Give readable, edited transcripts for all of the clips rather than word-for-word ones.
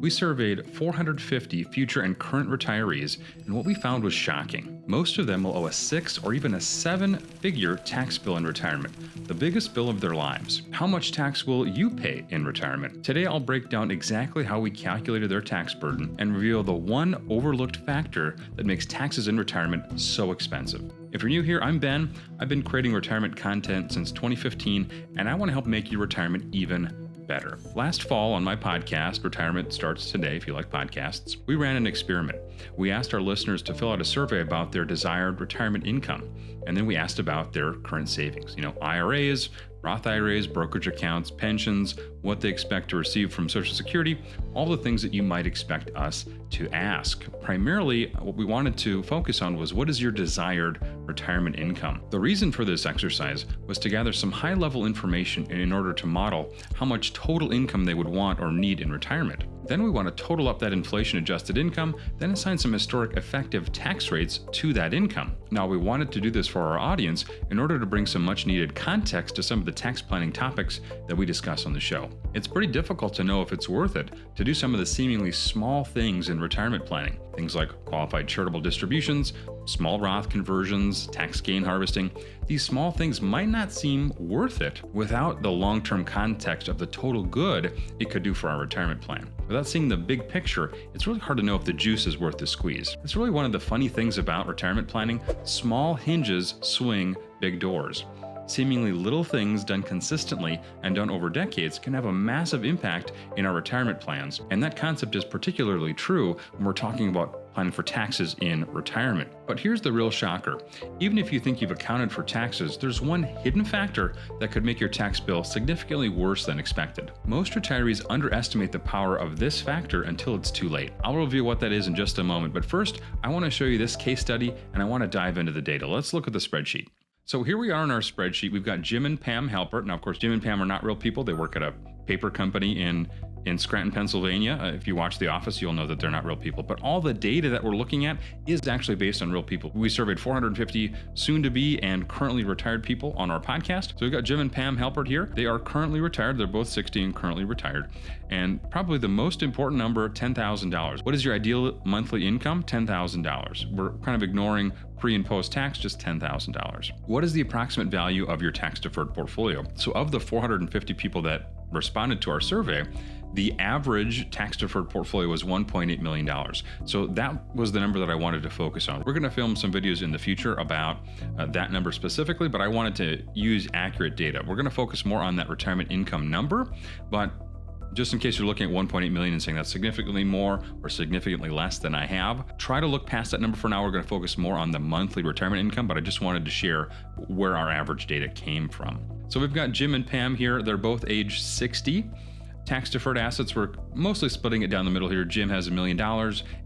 We surveyed 450 future and current retirees, and what we found was shocking. Most of them will owe a 6 or even a 7-figure tax bill in retirement, the biggest bill of their lives. How much tax will you pay in retirement? Today I'll break down exactly how we calculated their tax burden and reveal the one overlooked factor that makes taxes in retirement so expensive. If you're new here, I'm Ben. I've been creating retirement content since 2015, and I want to help make your retirement even better. Last fall on my podcast, Retirement Starts Today, if you like podcasts, we ran an experiment. We asked our listeners to fill out a survey about their desired retirement income, and then we asked about their current savings. IRAs, Roth IRAs, brokerage accounts, pensions, what they expect to receive from Social Security, all the things that you might expect us to ask. Primarily, what we wanted to focus on was, what is your desired retirement income? The reason for this exercise was to gather some high-level information in order to model how much total income they would want or need in retirement. Then we want to total up that inflation-adjusted income, then assign some historic effective tax rates to that income. Now, we wanted to do this for our audience in order to bring some much-needed context to some of the tax planning topics that we discuss on the show. It's pretty difficult to know if it's worth it to do some of the seemingly small things in retirement planning. Things like qualified charitable distributions, small Roth conversions, tax gain harvesting. These small things might not seem worth it without the long-term context of the total good it could do for our retirement plan. Without seeing the big picture, it's really hard to know if the juice is worth the squeeze. It's really one of the funny things about retirement planning. Small hinges swing big doors. Seemingly little things done consistently and done over decades can have a massive impact in our retirement plans. And that concept is particularly true when we're talking about planning for taxes in retirement. But here's the real shocker. Even if you think you've accounted for taxes, there's one hidden factor that could make your tax bill significantly worse than expected. Most retirees underestimate the power of this factor until it's too late. I'll review what that is in just a moment, but first, I want to show you this case study and I want to dive into the data. Let's look at the spreadsheet. So here we are in our spreadsheet. We've got Jim and Pam Halpert. Now, of course, Jim and Pam are not real people. They work at a paper company in Scranton, Pennsylvania. If you watch The Office, you'll know that they're not real people. But all the data that we're looking at is actually based on real people. We surveyed 450 soon-to-be and currently retired people on our podcast. So we've got Jim and Pam Halpert here. They are currently retired. They're both 60 and currently retired. And probably the most important number, $10,000. What is your ideal monthly income? $10,000. We're kind of ignoring pre and post tax, just $10,000. What is the approximate value of your tax deferred portfolio? So of the 450 people that responded to our survey, the average tax deferred portfolio was $1.8 million. So that was the number that I wanted to focus on. We're going to film some videos in the future about that number specifically, but I wanted to use accurate data. We're going to focus more on that retirement income number, but just in case you're looking at 1.8 million and saying that's significantly more or significantly less than I have, try to look past that number for now. We're going to focus more on the monthly retirement income, but I just wanted to share where our average data came from. So we've got Jim and Pam here. They're both age 60. Tax deferred assets, we're mostly splitting it down the middle here. Jim has $1 million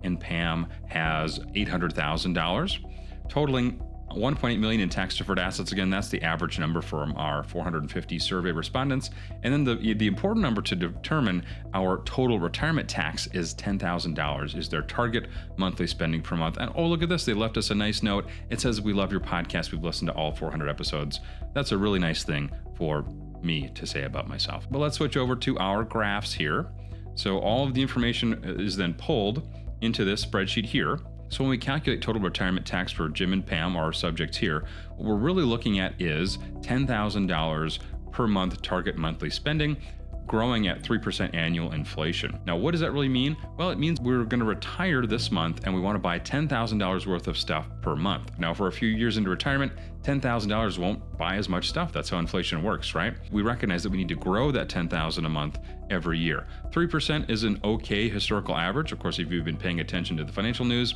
and Pam has $800,000, totaling 1.8 million in tax deferred assets. Again, that's the average number from our 450 survey respondents. And then the important number to determine our total retirement tax is $10,000 is their target monthly spending per month. And oh, look at this. They left us a nice note. It says, "We love your podcast. We've listened to all 400 episodes." That's a really nice thing for me to say about myself. But let's switch over to our graphs here. So all of the information is then pulled into this spreadsheet here. So when we calculate total retirement tax for Jim and Pam, our subjects here, what we're really looking at is $10,000 per month target monthly spending, growing at 3% annual inflation. Now, what does that really mean? Well, it means we're going to retire this month and we want to buy $10,000 worth of stuff per month. Now, for a few years into retirement, $10,000 won't buy as much stuff. That's how inflation works, right? We recognize that we need to grow that $10,000 a month every year. 3% is an okay historical average. Of course, if you've been paying attention to the financial news,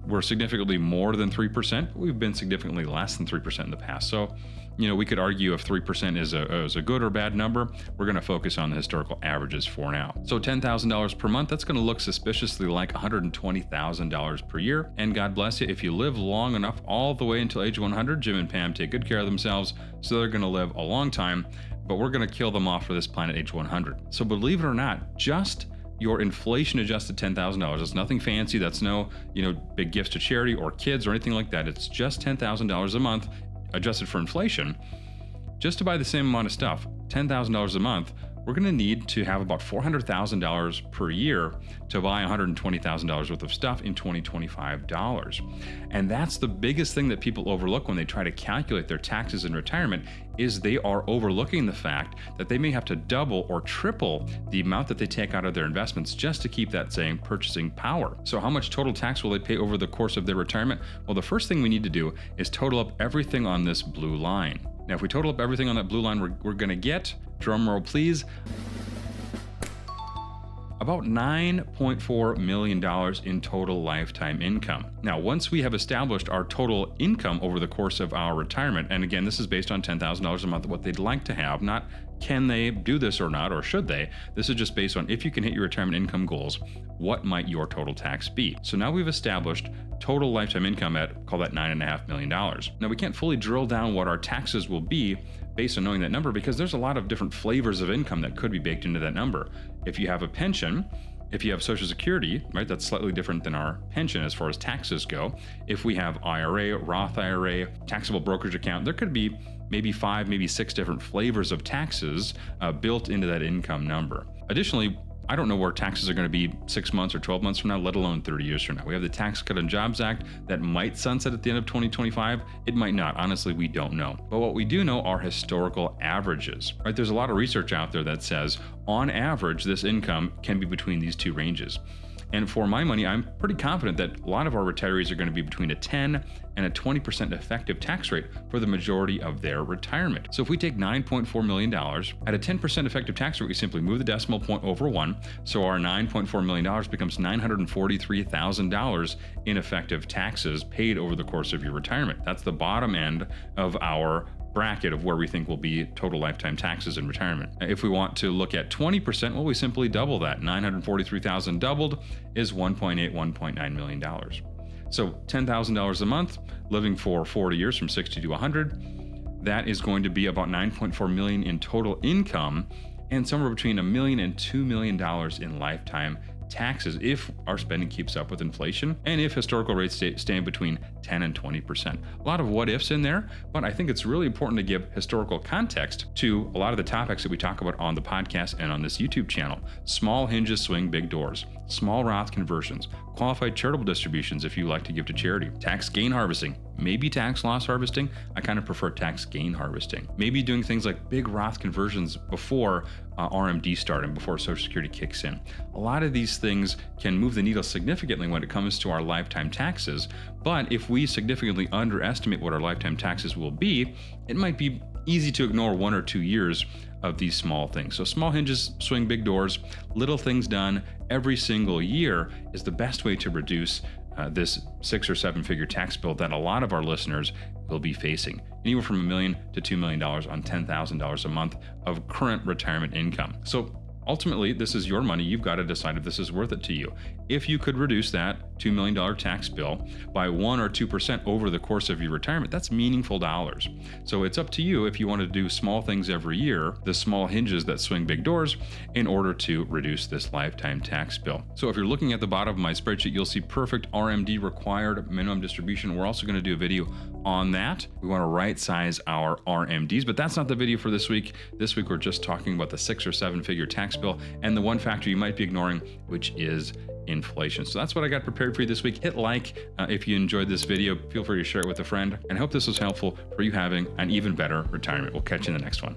we're significantly more than 3%. We've been significantly less than 3% in the past. So, we could argue if 3% is a good or bad number. We're going to focus on the historical averages for now. So $10,000 per month, that's going to look suspiciously like $120,000 per year. And God bless you, if you live long enough all the way until age 100, Jim and Pam take good care of themselves, so they're going to live a long time, but we're going to kill them off for this planet age 100. So believe it or not, just your inflation-adjusted $10,000. It's nothing fancy. That's no, big gifts to charity or kids or anything like that. It's just $10,000 a month, adjusted for inflation, just to buy the same amount of stuff. $10,000 a month we're going to need to have about $400,000 per year to buy $120,000 worth of stuff in 2025 dollars. And that's the biggest thing that people overlook when they try to calculate their taxes in retirement, is they are overlooking the fact that they may have to double or triple the amount that they take out of their investments just to keep that same purchasing power. So how much total tax will they pay over the course of their retirement? Well, the first thing we need to do is total up everything on this blue line. Now, if we total up everything on that blue line, we're going to get, drum roll please, about $9.4 million in total lifetime income. Now, once we have established our total income over the course of our retirement, and again, this is based on $10,000 a month, what they'd like to have, not can they do this or not, or should they? This is just based on if you can hit your retirement income goals, what might your total tax be? So now we've established total lifetime income at, call that $9.5 million. Now, we can't fully drill down what our taxes will be based on knowing that number, because there's a lot of different flavors of income that could be baked into that number. If you have a pension, if you have Social Security, right, that's slightly different than our pension as far as taxes go. If we have IRA, Roth IRA, taxable brokerage account, there could be maybe 5, maybe 6 different flavors of taxes built into that income number. Additionally, I don't know where taxes are going to be 6 months or 12 months from now, let alone 30 years from now. We have the Tax Cut and Jobs Act that might sunset at the end of 2025. It might not. Honestly, we don't know. But what we do know are historical averages, right? There's a lot of research out there that says, on average, this income can be between these two ranges. And for my money, I'm pretty confident that a lot of our retirees are going to be between a 10 and a 20% effective tax rate for the majority of their retirement. So if we take $9.4 million at a 10% effective tax rate, we simply move the decimal point over 1. So our $9.4 million becomes $943,000 in effective taxes paid over the course of your retirement. That's the bottom end of our bracket of where we think will be total lifetime taxes in retirement. If we want to look at 20%, well, we simply double that. $943,000 doubled is $1.9 million. So $10,000 a month, living for 40 years from 60 to 100, that is going to be about $9.4 million in total income, and somewhere between $1 million and $2 million in lifetime taxes if our spending keeps up with inflation and if historical rates stay between 10 and 20%. A lot of what ifs in there, but I think it's really important to give historical context to a lot of the topics that we talk about on the podcast and on this YouTube channel. Small hinges swing big doors, small Roth conversions, qualified charitable distributions if you like to give to charity, tax gain harvesting, maybe tax loss harvesting. I kind of prefer tax gain harvesting. Maybe doing things like big Roth conversions before RMD start and before Social Security kicks in. A lot of these things can move the needle significantly when it comes to our lifetime taxes, but if we significantly underestimate what our lifetime taxes will be, it might be easy to ignore 1 or 2 years of these small things. So small hinges swing big doors, little things done every single year is the best way to reduce this 6 or 7 figure tax bill that a lot of our listeners will be facing, anywhere from $1 million to $2 million on $10,000 a month of current retirement income. So ultimately, this is your money. You've got to decide if this is worth it to you. If you could reduce that $2 million tax bill by 1 or 2% over the course of your retirement, that's meaningful dollars. So it's up to you if you want to do small things every year, the small hinges that swing big doors, in order to reduce this lifetime tax bill. So if you're looking at the bottom of my spreadsheet, you'll see perfect RMD required minimum distribution. We're also going to do a video on that. We want to right size our RMDs, but that's not the video for this week. This week, we're just talking about the 6 or 7 figure tax bill and the one factor you might be ignoring, which is inflation. So that's what I got prepared for you this week. Hit like if you enjoyed this video. Feel free to share it with a friend, and I hope this was helpful for you having an even better retirement. We'll catch you in the next one.